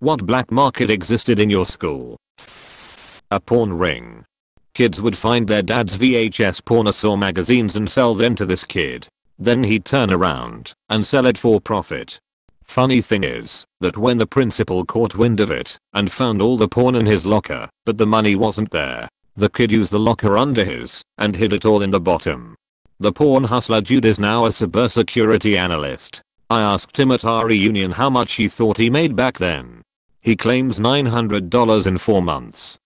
What black market existed in your school? A porn ring. Kids would find their dad's VHS pornosaur magazines and sell them to this kid. Then he'd turn around and sell it for profit. Funny thing is that when the principal caught wind of it and found all the porn in his locker, but the money wasn't there, the kid used the locker under his and hid it all in the bottom. The porn hustler dude is now a cybersecurity analyst. I asked him at our reunion how much he thought he made back then. He claims $900 in 4 months.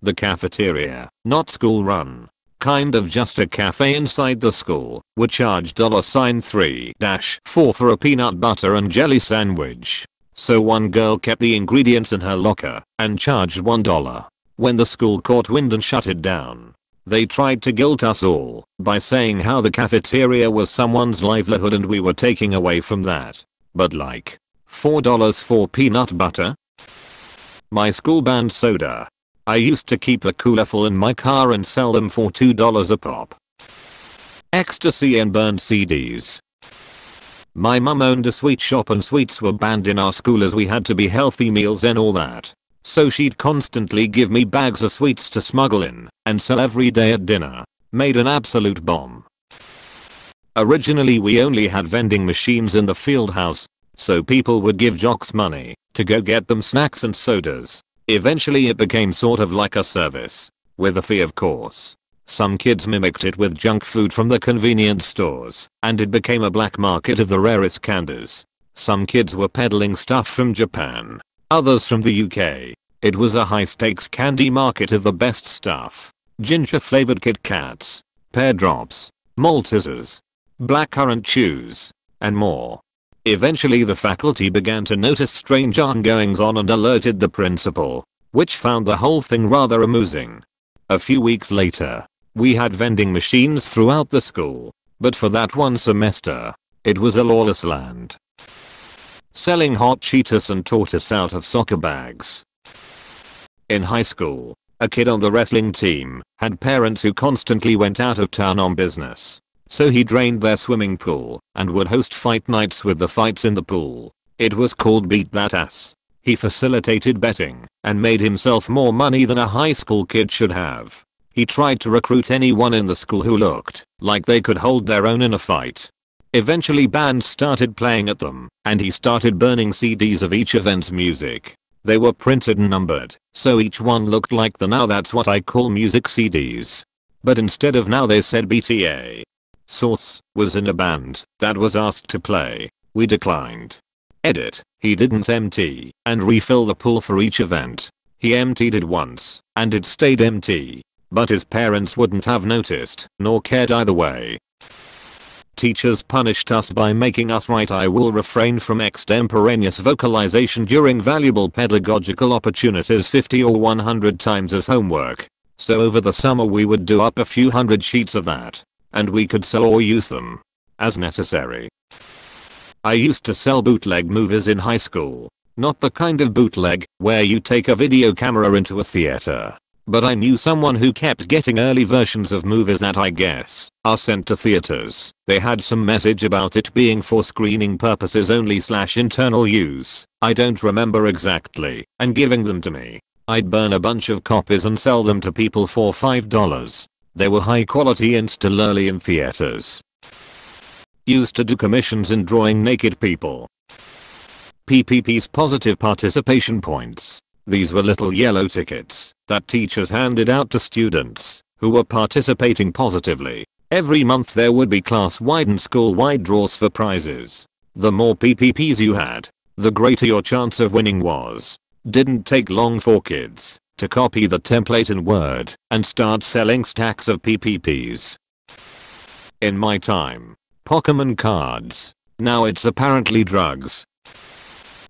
The cafeteria, not school run. Kind of just a cafe inside the school, would charge $3-4 for a peanut butter and jelly sandwich. So one girl kept the ingredients in her locker and charged $1. When the school caught wind and shut it down, they tried to guilt us all by saying how the cafeteria was someone's livelihood and we were taking away from that. But like, $4 for peanut butter? My school banned soda. I used to keep a cooler full in my car and sell them for $2 a pop. Ecstasy and burned CDs. My mum owned a sweet shop and sweets were banned in our school as we had to be healthy meals and all that. So she'd constantly give me bags of sweets to smuggle in and sell every day at dinner. Made an absolute bomb. Originally we only had vending machines in the field house, so people would give jocks money to go get them snacks and sodas. Eventually it became sort of like a service, with a fee of course. Some kids mimicked it with junk food from the convenience stores, and it became a black market of the rarest candies. Some kids were peddling stuff from Japan, others from the UK. It was a high stakes candy market of the best stuff. Ginger flavored Kit Kats, pear drops, Maltesers, blackcurrant chews, and more. Eventually the faculty began to notice strange ongoings on and alerted the principal, which found the whole thing rather amusing. A few weeks later, we had vending machines throughout the school, but for that one semester, it was a lawless land. Selling hot Cheetos and tortoise out of soccer bags. In high school, a kid on the wrestling team had parents who constantly went out of town on business. So he drained their swimming pool and would host fight nights with the fights in the pool. It was called Beat That Ass. He facilitated betting and made himself more money than a high school kid should have. He tried to recruit anyone in the school who looked like they could hold their own in a fight. Eventually bands started playing at them and he started burning CDs of each event's music. They were printed and numbered, so each one looked like the Now That's What I Call Music CDs. But instead of Now they said BTA. Source was in a band that was asked to play. We declined. Edit. He didn't empty and refill the pool for each event. He emptied it once and it stayed empty. But his parents wouldn't have noticed nor cared either way. Teachers punished us by making us write "I will refrain from extemporaneous vocalization during valuable pedagogical opportunities" 50 or 100 times as homework. So over the summer we would do up a few hundred sheets of that. And we could sell or use them as necessary. I used to sell bootleg movies in high school. Not the kind of bootleg where you take a video camera into a theater. But I knew someone who kept getting early versions of movies that I guess are sent to theaters. They had some message about it being for screening purposes only / internal use. I don't remember exactly. And giving them to me. I'd burn a bunch of copies and sell them to people for $5. They were high quality and still early in theaters. Used to do commissions in drawing naked people. PPP's positive participation points. These were little yellow tickets that teachers handed out to students who were participating positively. Every month there would be class-wide and school-wide draws for prizes. The more PPPs you had, the greater your chance of winning was. Didn't take long for kids to copy the template in Word and start selling stacks of PPPs. In my time, Pokemon cards. Now it's apparently drugs.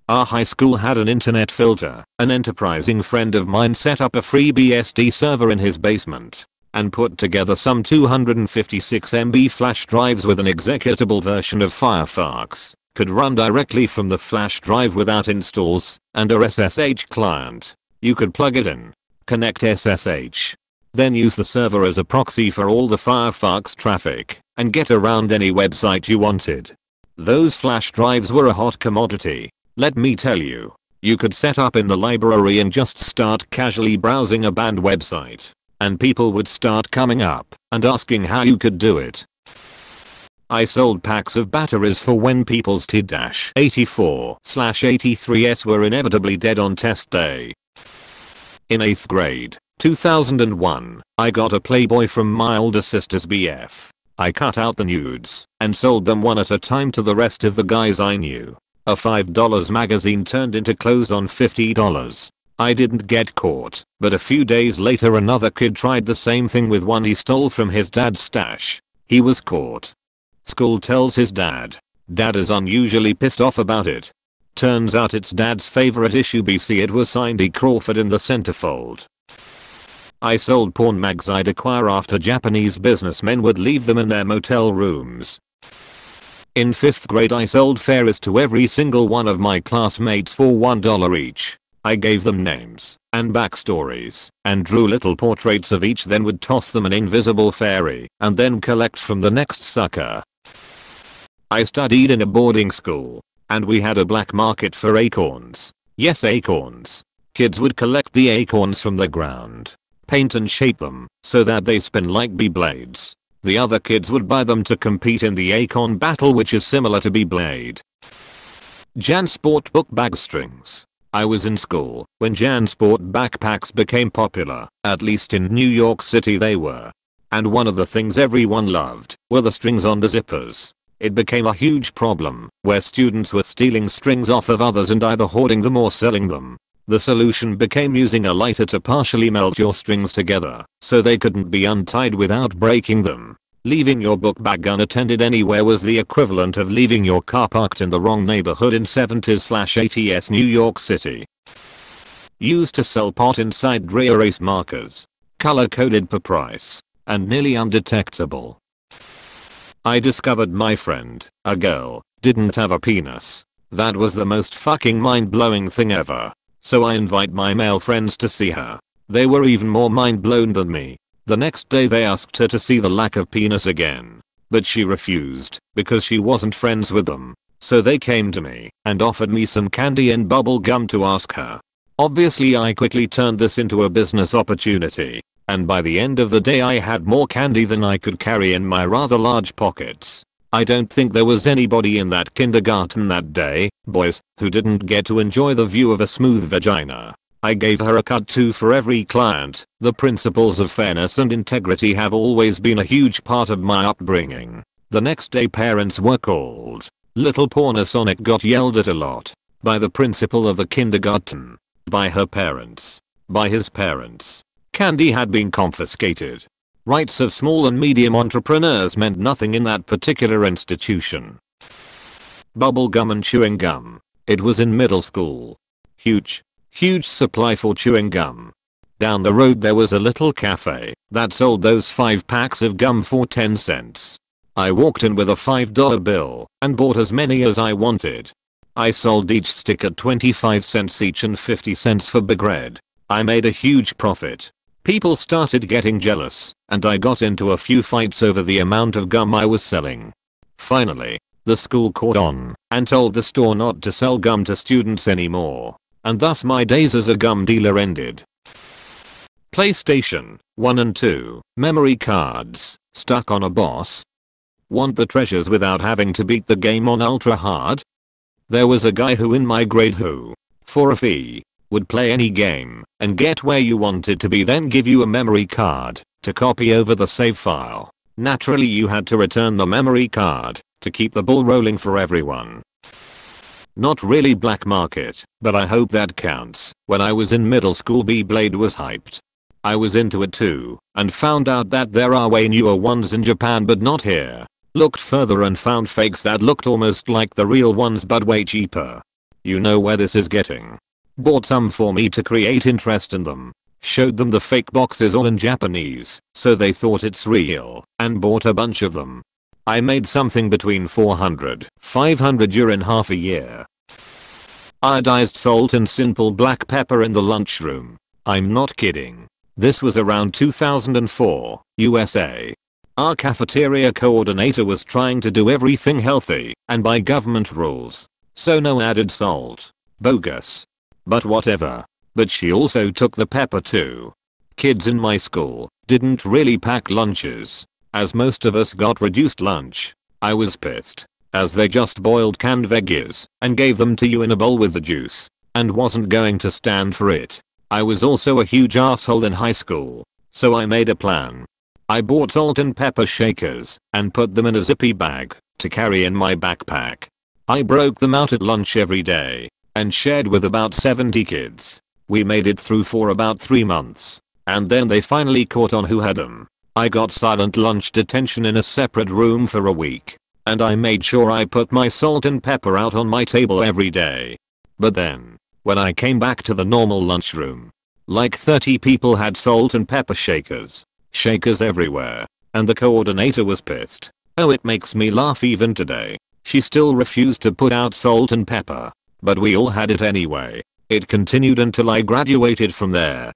Our high school had an internet filter. An enterprising friend of mine set up a free BSD server in his basement and put together some 256 MB flash drives with an executable version of Firefox. Could run directly from the flash drive without installs and a SSH client. You could plug it in, connect SSH, then use the server as a proxy for all the Firefox traffic and get around any website you wanted. Those flash drives were a hot commodity, let me tell you. You could set up in the library and just start casually browsing a banned website. And people would start coming up and asking how you could do it. I sold packs of batteries for when people's T-84/83s were inevitably dead on test day. In 8th grade, 2001, I got a Playboy from my older sister's BF. I cut out the nudes and sold them one at a time to the rest of the guys I knew. A $5 magazine turned into clothes on $50. I didn't get caught, but a few days later another kid tried the same thing with one he stole from his dad's stash. He was caught. School tells his dad. Dad is unusually pissed off about it. Turns out it's dad's favorite issue BC. It was signed E. Crawford in the centerfold. I sold porn mags I'd acquire after Japanese businessmen would leave them in their motel rooms. In 5th grade I sold fairies to every single one of my classmates for $1 each. I gave them names and backstories and drew little portraits of each, then would toss them an invisible fairy and then collect from the next sucker. I studied in a boarding school and we had a black market for acorns. Yes, acorns. Kids would collect the acorns from the ground, paint and shape them so that they spin like Beyblades. The other kids would buy them to compete in the acorn battle, which is similar to Beyblade. JanSport book bag strings. I was in school when JanSport backpacks became popular, at least in New York City they were. And one of the things everyone loved were the strings on the zippers. It became a huge problem where students were stealing strings off of others and either hoarding them or selling them. The solution became using a lighter to partially melt your strings together so they couldn't be untied without breaking them. Leaving your book bag unattended anywhere was the equivalent of leaving your car parked in the wrong neighborhood in 70s/80s New York City. Used to sell pot inside dry erase markers. Color coded per price. And nearly undetectable. I discovered my friend, a girl, didn't have a penis. That was the most fucking mind-blowing thing ever. So I invite my male friends to see her. They were even more mind-blown than me. The next day they asked her to see the lack of penis again. But she refused because she wasn't friends with them. So they came to me and offered me some candy and bubble gum to ask her. Obviously I quickly turned this into a business opportunity. And by the end of the day I had more candy than I could carry in my rather large pockets. I don't think there was anybody in that kindergarten that day, boys, who didn't get to enjoy the view of a smooth vagina. I gave her a cut too for every client. The principles of fairness and integrity have always been a huge part of my upbringing. The next day parents were called. Little Pornosonic got yelled at a lot. By the principal of the kindergarten. By her parents. By his parents. Candy had been confiscated. Rights of small and medium entrepreneurs meant nothing in that particular institution. Bubble gum and chewing gum. It was in middle school. Huge supply for chewing gum. Down the road there was a little cafe that sold those 5 packs of gum for 10 cents. I walked in with a $5 bill and bought as many as I wanted. I sold each stick at 25 cents each and 50 cents for big red. I made a huge profit. People started getting jealous and I got into a few fights over the amount of gum I was selling. Finally, the school caught on and told the store not to sell gum to students anymore. And thus my days as a gum dealer ended. PlayStation 1 and 2, memory cards, stuck on a boss. Want the treasures without having to beat the game on ultra hard? There was a guy who in my grade who, for a fee, would play any game and get where you wanted to be, then give you a memory card to copy over the save file. Naturally you had to return the memory card to keep the ball rolling for everyone. Not really black market, but I hope that counts. When I was in middle school Beyblade was hyped. I was into it too and found out that there are way newer ones in Japan but not here. Looked further and found fakes that looked almost like the real ones but way cheaper. You know where this is getting. Bought some for me to create interest in them. Showed them the fake boxes all in Japanese so they thought it's real and bought a bunch of them. I made something between 400-500 euro in half a year. Iodized salt and simple black pepper in the lunchroom. I'm not kidding. This was around 2004, USA. Our cafeteria coordinator was trying to do everything healthy and by government rules. So no added salt. Bogus. But whatever. But she also took the pepper too. Kids in my school didn't really pack lunches, as most of us got reduced lunch. I was pissed, as they just boiled canned veggies and gave them to you in a bowl with the juice, and wasn't going to stand for it. I was also a huge asshole in high school, so I made a plan. I bought salt and pepper shakers and put them in a zippy bag to carry in my backpack. I broke them out at lunch every day and shared with about 70 kids. We made it through for about 3 months, and then they finally caught on who had them. I got silent lunch detention in a separate room for a week, and I made sure I put my salt and pepper out on my table every day. But then, when I came back to the normal lunchroom, like 30 people had salt and pepper shakers. Shakers everywhere, and the coordinator was pissed. Oh, it makes me laugh even today. She still refused to put out salt and pepper, but we all had it anyway. It continued until I graduated from there.